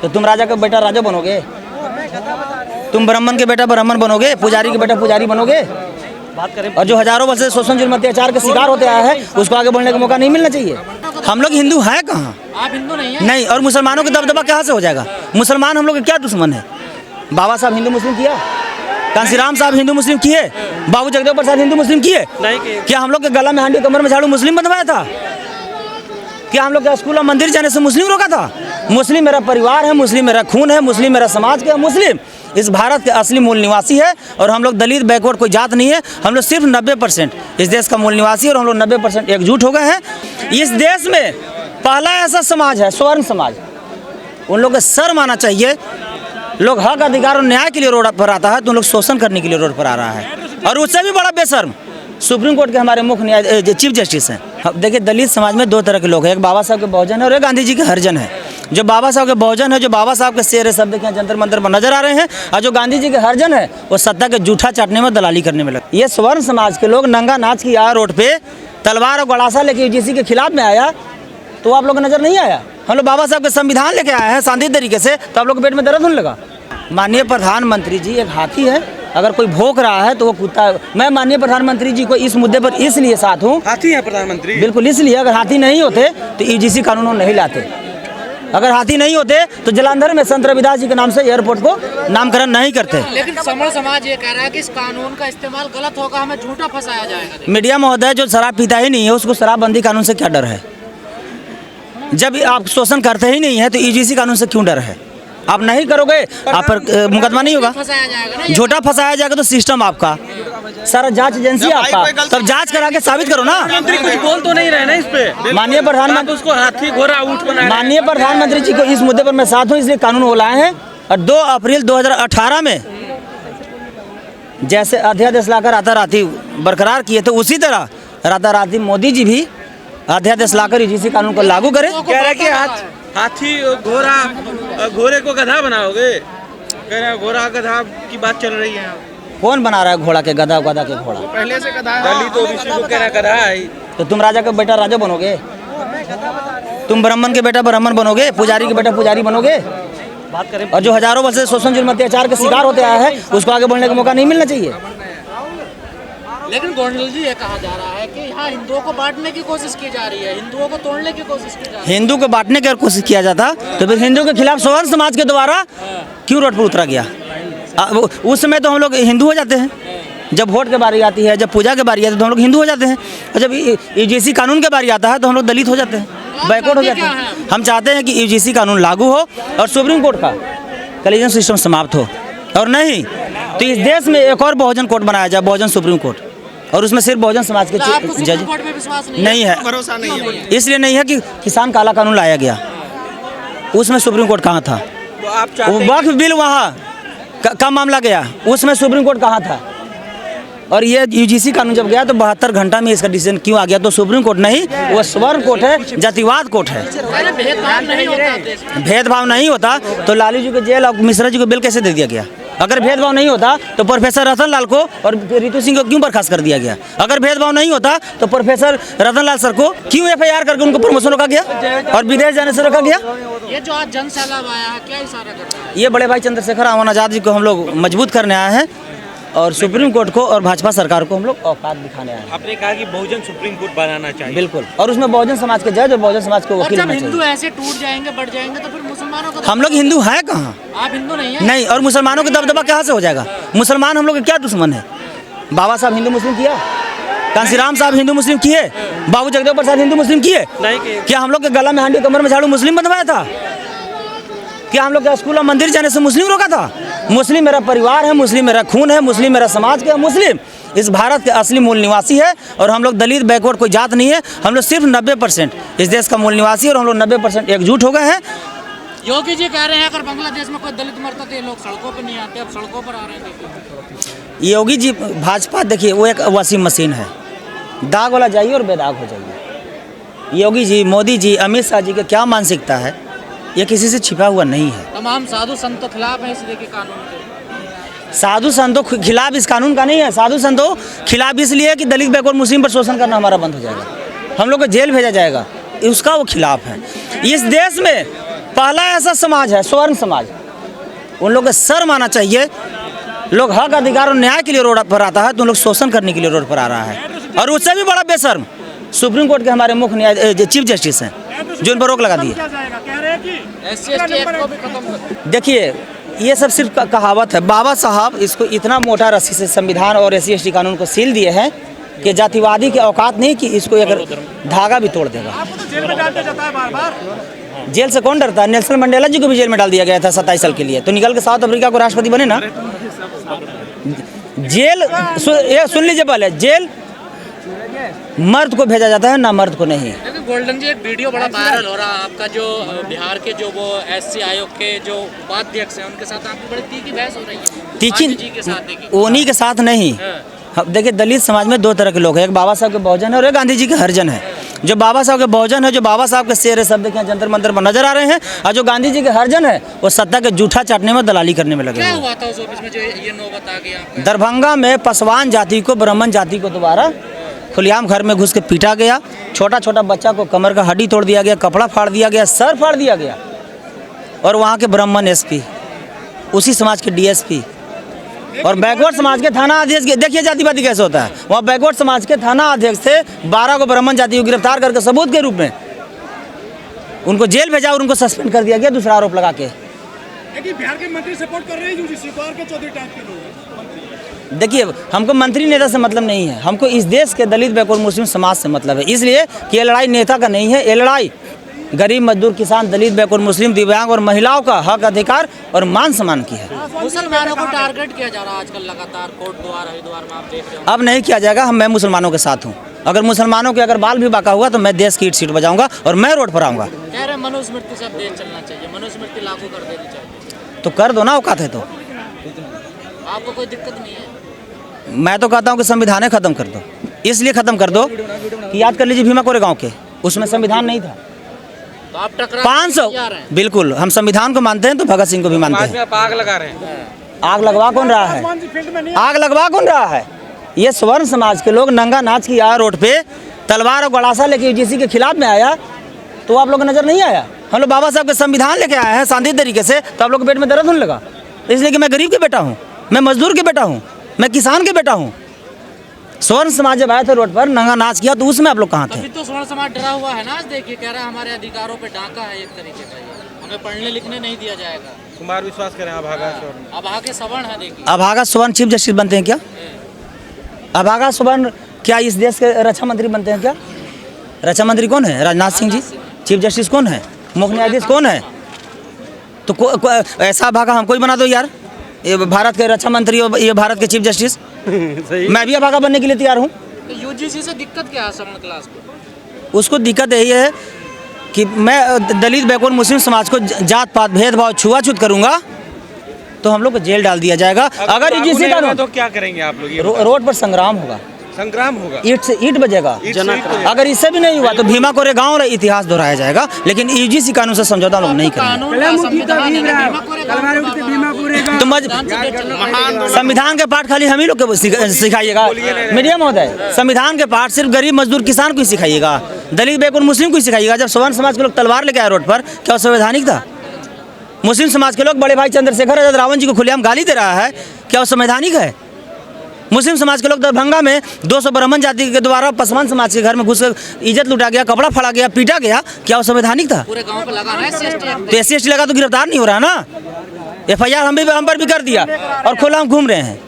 तो तुम राजा का बेटा राजा बनोगे, तुम ब्राह्मण के बेटा ब्राह्मण बनोगे, पुजारी के बेटा पुजारी बनोगे। बात करें और जो हजारों वर्ष से शोषण जुल्म अत्याचार का शिकार होते आया है उसको आगे बढ़ने का मौका नहीं मिलना चाहिए। हम लोग हिंदू हैं कहाँ? आप हिंदू नहीं है? नहीं। और मुसलमानों का दबदबा कहाँ से हो जाएगा? मुसलमान हम लोग के क्या दुश्मन है? बाबा साहब हिंदू मुस्लिम किया, कांसीराम साहब हिंदू मुस्लिम किए, बाबू जगदेव प्रसाद हिंदू मुस्लिम किए? क्या हम लोग के गला में हांडी कमर में झाड़ू मुस्लिम बनवाया था? क्या हम लोग के स्कूल और मंदिर जाने से मुस्लिम रोका था? मुस्लिम मेरा परिवार है, मुस्लिम मेरा खून है, मुस्लिम मेरा समाज के, मुस्लिम इस भारत के असली मूल निवासी है। और हम लोग दलित बैकवर्ड कोई जात नहीं है, हम लोग सिर्फ 90% इस देश का मूल निवासी है और हम लोग 90% एकजुट हो गए हैं। इस देश में पहला ऐसा समाज है स्वर्ण समाज, उन लोग को शर्म आना चाहिए। लोग हक अधिकार और न्याय के लिए रोड पर आता है तो उन लोग शोषण करने के लिए रोड पर आ रहा है। और उससे भी बड़ा बेशर्म सुप्रीम कोर्ट के हमारे मुख्य न्याय चीफ जस्टिस हैं। देखिए दलित समाज में दो तरह के लोग हैं, एक बाबा साहब के बहुजन है और एक गांधी जी के हरिजन है। जो बाबा साहब के बहुजन है, जो बाबा साहब के शेर है, सब देखें जंतर मंतर पर नजर आ रहे हैं। और जो गांधी जी के हरिजन है वो सत्ता के जूठा चाटने में दलाली करने में लगे। ये स्वर्ण समाज के लोग नंगा नाच किया रोड पे, तलवार और गड़ासा लेके यूजीसी के खिलाफ में आया तो आप लोग को नजर नहीं आया? हम लोग बाबा साहब के संविधान लेके आए हैं शांति तरीके से, तो आप लोग के पेट में दर्द होने लगा। माननीय प्रधानमंत्री जी एक हाथी है, अगर कोई भौंक रहा है तो वो कुत्ता है। मैं माननीय प्रधानमंत्री जी को इस मुद्दे पर इसलिए साथ हूँ, हाथी है प्रधानमंत्री, बिल्कुल इसलिए। अगर हाथी नहीं होते तो यूजीसी कानून वो नहीं लाते। अगर हाथी नहीं होते तो जलंधर में संत रविदास जी के नाम से एयरपोर्ट को नामकरण नहीं करते। लेकिन समर समाज ये कह रहा है कि इस कानून का इस्तेमाल गलत होगा, हमें झूठा फंसाया जाएगा। मीडिया महोदय, जो शराब पीता ही नहीं है उसको शराबबंदी कानून से क्या डर है? जब आप शोषण करते ही नहीं है तो यूजीसी कानून से क्यों डर है? आप नहीं करोगे, आप पर मुकदमा नहीं होगा, झूठा फंसाया जाएगा तो सिस्टम आपका, सारा जांच एजेंसी आपका, तब जांच करा के साबित करो ना। मंत्री कुछ बोल तो नहीं रहे ना इस पे? माननीय प्रधानमंत्री उसको हाथी घोड़ा ऊंट बना, माननीय प्रधानमंत्री जी को इस मुद्दे पर मैं साथ हूँ, इसलिए कानून वो लाए हैं। और 2 अप्रैल 2018 में जैसे अध्यादेश लाकर राताराती बरकरार किए थे, उसी तरह राताराती मोदी जी भी अध्यादेश लाकर यूजीसी कानून को लागू करें। कह रहा है कि हाथी घोड़ा, घोड़े को गधा बनाओगे, कह रहा है घोड़ा गधा की बात चल रही है। कौन बना रहा है घोड़ा के गधा, गधा के घोड़ा? पहले से गधा है, तो ओबीसी को कह रहा है गधा है। तो तुम राजा का बेटा राजा बनोगे, तुम ब्राह्मण के बेटा ब्राह्मण बनोगे, पुजारी के बेटा पुजारी बनोगे। बात करें और जो हजारों वर्ष से शोषण जुल्म अत्याचार का शिकार होते आया है उसको आगे बढ़ने का मौका नहीं मिलना चाहिए। लेकिन गोंडल जी ये कहा जा रहा है कि यहाँ हिंदुओं को बांटने की कोशिश की जा रही है, हिंदुओं को तोड़ने की कोशिश की जा रही है। हिंदू को बांटने की कोशिश किया जाता तो फिर हिंदू के खिलाफ स्वर्ण समाज के द्वारा क्यों रोड पर उतरा गया? उस समय तो हम लोग हिंदू हो जाते हैं, जब वोट की बारी आती है, जब पूजा की बारी आती है तो हम लोग हिंदू हो जाते हैं, और जब यूजीसी कानून की बारी आता है तो हम लोग दलित हो जाते हैं, बैकवर्ड हो जाते हैं। हम चाहते हैं कि यूजीसी कानून लागू हो और सुप्रीम कोर्ट का कलीजन सिस्टम समाप्त हो, और नहीं तो इस देश में एक और बहुजन कोर्ट बनाया जाए, बहुजन सुप्रीम कोर्ट, और उसमें सिर्फ बहुजन समाज के जज नहीं है। भरोसा नहीं है, इसलिए नहीं है कि किसान काला कानून लाया गया, उसमें सुप्रीम कोर्ट कहाँ था? तो आप चाहते वक्फ बिल वहाँ का मामला गया, उसमें सुप्रीम कोर्ट कहाँ था? और ये यूजीसी कानून जब गया तो 72 घंटा में इसका डिसीजन क्यों आ गया? तो सुप्रीम कोर्ट नहीं, वो स्वर्ण कोर्ट है, जातिवाद कोर्ट है। भेदभाव नहीं होता तो लालू जी को जेल और मिश्रा जी को बिल कैसे दे दिया गया? अगर भेदभाव नहीं होता तो प्रोफेसर रतन लाल को और रितु सिंह को क्यों बर्खास्त कर दिया गया? अगर भेदभाव नहीं होता तो प्रोफेसर रतन लाल सर को क्यों FIR करके उनको प्रमोशन रोका गया और विदेश जाने से रोका गया? ये जो आज जन सैलाब आया है क्या इशारा करता है? ये बड़े भाई चंद्रशेखर आवान आजाद जी को हम लोग मजबूत करने आए हैं और सुप्रीम कोर्ट को और भाजपा सरकार को हम लोग औकात दिखाने आए हैं। आपने कहा कि बहुजन सुप्रीम कोर्ट बनाना चाहिए, बिल्कुल, और उसमें बहुजन समाज के जज और बहुजन समाज के वकील जब होना हिंदू चाहिए। ऐसे टूट जाएंगे, बढ़ जाएंगे तो फिर मुसलमानों को हम लोग हिंदू हैं कहाँ? आप हिंदू नहीं है? नहीं। और मुसलमानों का दबदबा कहाँ से हो जाएगा? मुसलमान हम लोग के क्या दुश्मन है? बाबा साहब हिंदू मुस्लिम किया, कांसीराम साहब हिंदू मुस्लिम किए, बाबू जगदेव प्रसाद हिंदू मुस्लिम किए? क्या हम लोग के गला में हांडी कमर में झाड़ू मुस्लिम बनवाया था? क्या हम लोग के स्कूल और मंदिर जाने से मुस्लिम रोका था? मुस्लिम मेरा परिवार है, मुस्लिम मेरा खून है, मुस्लिम मेरा समाज के, मुस्लिम इस भारत के असली मूल निवासी है। और हम लोग दलित बैकवर्ड कोई जात नहीं है, हम लोग सिर्फ 90% इस देश का मूल निवासी है और हम लोग 90% एकजुट हो गए हैं। योगी जी कह रहे हैं अगर बांग्लादेश में कोई दलित मरता तो ये लोग सड़कों पर नहीं आते, अब सड़कों पर आ रहे हैं। योगी जी भाजपा देखिए वो एक वॉशिंग मशीन है, दाग वाला जाइए और बेदाग हो जाइए। योगी जी, मोदी जी, अमित शाह जी की क्या मानसिकता है ये किसी से छिपा हुआ नहीं है। तमाम साधु संतों खिलाफ है इसलिए कि कानून के साधु संतों खिलाफ इस कानून का नहीं है, साधु संतों खिलाफ इसलिए कि दलित बैकवर्ड मुस्लिम पर शोषण करना हमारा बंद हो जाएगा, हम लोग को जेल भेजा जाएगा, उसका वो खिलाफ है। इस देश में पहला ऐसा समाज है स्वर्ण समाज, उन लोग को शर्म आना चाहिए। लोग हक अधिकार और न्याय के लिए रोड पर आता है तो उन लोग शोषण करने के लिए रोड पर आ रहा है। और उससे भी बड़ा बेशर्म सुप्रीम कोर्ट के हमारे मुख्य न्याय चीफ जस्टिस हैं जो इन पर रोक लगा दी है। SC/ST एक्ट को भी खत्म कर। देखिए ये सब सिर्फ कहावत है। बाबा साहब इसको इतना मोटा रस्सी से संविधान और SC/ST कानून को सील दिए हैं कि जातिवादी की औकात नहीं कि इसको अगर धागा भी तोड़ देगा। जेल से कौन डरता है? नेल्सन मंडेला जी को भी जेल में डाल दिया गया था 27 साल के लिए, तो निकल के साउथ अफ्रीका को राष्ट्रपति बने ना। जेल सुन लीजिए पहले, जेल मर्द को भेजा जाता है ना मर्द को नहीं। लेकिन गोल्डन जी एक वीडियो बड़ा वायरल हो रहा है आपका, जो बिहार के जो वो SC आयोग के जो उपाध्यक्ष हैं उनके साथ आपकी बड़ी तीखी बहस हो रही है। तीखी जी के साथ देखिए, उन्हीं के साथ नहीं। देखिए दलित समाज में दो तरह के लोग हैं, एक बाबा साहब के बहुजन है और एक गांधी जी के हरिजन है। जो बाबा साहब के बहुजन है, जो बाबा साहब के शेर शब्द के जंतर मंतर पर नजर आ रहे हैं, और जो गांधी जी के हरिजन है वो सत्ता के जूठा चाटने में दलाली करने में लगे क्या हुए। हुआ था उस ऑफिस में जो ये नौबत आ गई आपको? दरभंगा में पसवान जाति को ब्राह्मण जाति को दोबारा खुलेआम घर में घुस के पीटा गया। छोटा छोटा बच्चा को कमर का हड्डी तोड़ दिया गया, कपड़ा फाड़ दिया गया, सर फाड़ दिया गया। और वहाँ के ब्राह्मण SP, उसी समाज के DSP और बैकवर्ड समाज के थाना अध्यक्ष, देखिए जातिवादी कैसे होता है। वहाँ बैकवर्ड समाज के थाना अध्यक्ष से 12 को ब्राह्मण जाति को गिरफ्तार करके सबूत के रूप में उनको जेल भेजा और उनको सस्पेंड कर दिया गया दूसरा आरोप लगा के। बिहार के मंत्री सपोर्ट कर रहे हैं यूजी सिपार के चौधरी टाइप के लोग। देखिए हमको मंत्री नेता से मतलब नहीं है, हमको इस देश के दलित बैकवर्ड मुस्लिम समाज से मतलब है। इसलिए कि ये लड़ाई नेता का नहीं है, ये लड़ाई गरीब मजदूर किसान दलित बैकवर्ड मुस्लिम दिव्यांग और महिलाओं का हक अधिकार और मान सम्मान की है। मुसलमानों को टारगेट किया जा रहा है आजकल लगातार, कोट द्वार हरिद्वार में आप देख रहे हो। अब नहीं किया जाएगा। मैं मुसलमानों के साथ हूँ। अगर मुसलमानों के अगर बाल भी बाका हुआ तो मैं देश की ईट सीट बजाऊंगा और मैं रोड पर आऊँगा। कह रहे मनुस्मृति से अब देश चलना चाहिए, मनुस्मृति लागू कर देनी चाहिए। तो कर दो ना, औकात है तो। आपको कोई दिक्कत नहीं है? मैं तो कहता हूँ कि संविधान खत्म कर दो। इसलिए खत्म कर दो कि याद कर लीजिए भीमा कोरेगांव के, उसमें संविधान नहीं था। तो आप टकरा 500 बिल्कुल हम संविधान को मानते हैं तो भगत सिंह को भी मानते हैं। आप आग लगा रहे हैं। आग लगवा कौन रहा है? आग लगवा कौन रहा है? ये स्वर्ण समाज के लोग नंगा नाच किया रोड पे, तलवार और गड़ासा लेके UGC के खिलाफ में आया तो आप लोग को नजर नहीं आया? हम लोग बाबा साहब के संविधान लेके आए हैं शांति तरीके से, तो आप लोग के पेट में दर्द होने लगा। इसलिए कि मैं गरीब के बेटा हूँ, मैं मजदूर के बेटा हूँ, मैं किसान के बेटा हूँ। स्वर्ण समाज जब आए थे रोड पर नंगा नाच किया तो उसमें आप लोग कहाँ थे? अभी तो स्वर्ण समाज डरा हुआ है ना। आज देखिए कह रहा है हमारे अधिकारों पे डाका है एक तरीके का, हमें पढ़ने लिखने नहीं दिया जाएगा। कुमार विश्वास करें अभागा स्वर्ण। अभागे सवर्ण है। देखिए अभागा स्वर्ण चीफ जस्टिस बनते हैं क्या? अभागा स्वर्ण क्या इस देश के रक्षा मंत्री बनते हैं क्या? रक्षा मंत्री कौन है? राजनाथ सिंह जी। चीफ जस्टिस कौन है? मुख्य न्यायाधीश कौन है? तो ऐसा अभागा हमको ही बना दो यार, ये भारत के रक्षा मंत्री और ये भारत के चीफ जस्टिस। मैं भी अभागा बनने के लिए तैयार हूँ। तो UGC से दिक्कत क्या है सवर्ण क्लास को? उसको दिक्कत यही है कि मैं दलित बैकवर्ड मुस्लिम समाज को जात पात भेदभाव छुआछूत करूँगा तो हम लोग को जेल डाल दिया जाएगा। अगर UGC का तो क्या करेंगे आप लोग? रोड पर संग्राम होगा, संग्राम होगा, ईट से ईट बजेगा। अगर इससे भी नहीं हुआ तो भीमा कोरेगांव और इतिहास दोहराया जाएगा। लेकिन UGC कानून से समझौता लोग नहीं करेंगे। तो संविधान के पाठ खाली हम ही लोग को सिखाइएगा? मीडिया महोदय, संविधान के पाठ सिर्फ गरीब मजदूर किसान को ही सिखाइएगा, दलित बैकवर्ड मुस्लिम को ही सिखाइएगा। जब स्वर्ण समाज के लोग तलवार लेके आए रोड पर, क्या वो संवैधानिक था? मुस्लिम समाज के लोग बड़े भाई चंद्रशेखर आजाद रावण जी को खुलेआम गाली दे रहा है, क्या वो संवैधानिक है? मुस्लिम समाज के लोग दरभंगा में 200 ब्राह्मण जाति के द्वारा पसवान समाज के घर में घुस इज्जत लुटा गया, कपड़ा फाड़ा गया, पीटा गया, क्या वो संवैधानिक था? पूरे गांव पे लगा रहा है SC/ST। तो SC/ST लगा तो गिरफ्तार नहीं हो रहा ना। FIR हम पर भी कर दिया और खुला हम घूम रहे हैं।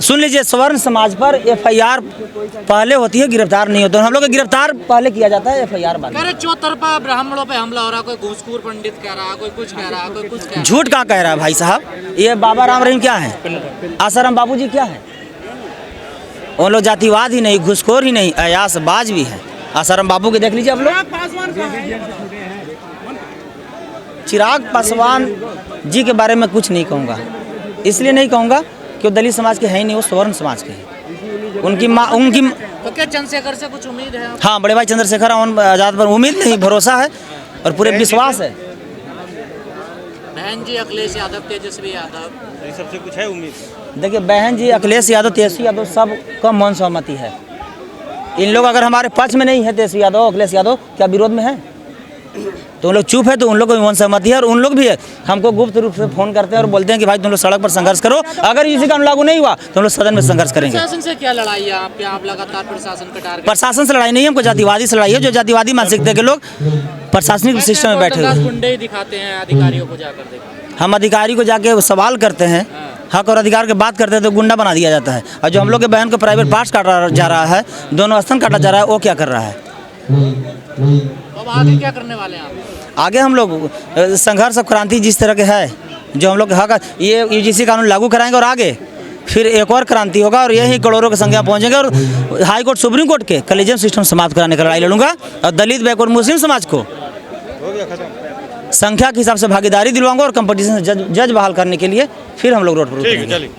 सुन लीजिए, स्वर्ण समाज पर FIR पहले होती है, गिरफ्तार नहीं होता। हम लोग गिरफ्तार पहले किया जाता है, FIR बाद। कह रहे चौतरफा ब्राह्मणों पे हमला हो रहा, कोई घूसखोर पंडित कह रहा, कोई कुछ कह रहा, कोई कुछ कह रहा। झूठ कहाँ कह रहा है भाई साहब? ये बाबा राम रहीम क्या है? आसाराम बाबूजी क्या है? वो लोग जातिवाद ही नहीं, घुसखोर ही नहीं, अयासबाज भी है। आसाराम बाबू के देख लीजिए आप लोग। चिराग पासवान जी के बारे में कुछ नहीं कहूँगा, इसलिए नहीं कहूँगा कि वो दलित समाज के हैं ही नहीं, वो स्वर्ण समाज के हैं। उनकी तो क्या चंद्रशेखर से कुछ उम्मीद है? हाँ, बड़े भाई चंद्रशेखर आजाद पर उम्मीद नहीं, भरोसा है और पूरे विश्वास है। बहन जी अखिलेश यादव, तेजस्वी यादव, ये सबसे कुछ है उम्मीद? देखिए बहन जी अखिलेश यादव, तेजस्वी यादव सब का मौन सहमति है। इन लोग अगर हमारे पक्ष में नहीं है, तेजस्वी यादव अखिलेश यादव, क्या विरोध में है? तो उन लोग चुप है, तो उन लोग को भी मन सहमति है, और उन लोग भी है हमको गुप्त रूप से फ़ोन करते हैं और बोलते हैं कि भाई तुम लोग सड़क पर संघर्ष करो, अगर यूजीसी कानून लागू नहीं हुआ तो हम लोग सदन में संघर्ष करेंगे। प्रशासन से क्या लड़ाई है आपके? आप लगातार प्रशासन का टारगेट। प्रशासन से लड़ाई नहीं है, हमको जातिवादी से लड़ाई है, जो जातिवादी मानसिकता के लोग प्रशासनिक सिस्टम में बैठे हुए हैं। गुंडे ही दिखाते हैं अधिकारियों को जाकर देखो। हम अधिकारी को जाके सवाल करते हैं, हक और अधिकार की बात करते हैं तो गुंडा बना दिया जाता है, और जो हम लोग के बहन को प्राइवेट पार्ट्स काटा जा रहा है, दोनों स्तन काटा जा रहा है, वो क्या कर रहा है? तो अब आगे क्या करने वाले हैं आप? आगे हम लोग संघर्ष और क्रांति जिस तरह के है, जो हम लोग के हक, ये यूजीसी कानून लागू कराएंगे और आगे फिर एक और क्रांति होगा, और यही करोड़ों की संख्या पहुंचेंगे, और हाई कोर्ट सुप्रीम कोर्ट के कलेजियम सिस्टम समाप्त कराने का लड़ाई लड़ूंगा, और दलित बैकवर्ड मुस्लिम समाज को संख्या के हिसाब से भागीदारी दिलवाऊंगा, और कंपटीशन जज बहाल करने के लिए फिर हम लोग रोड पर उतरेंगे।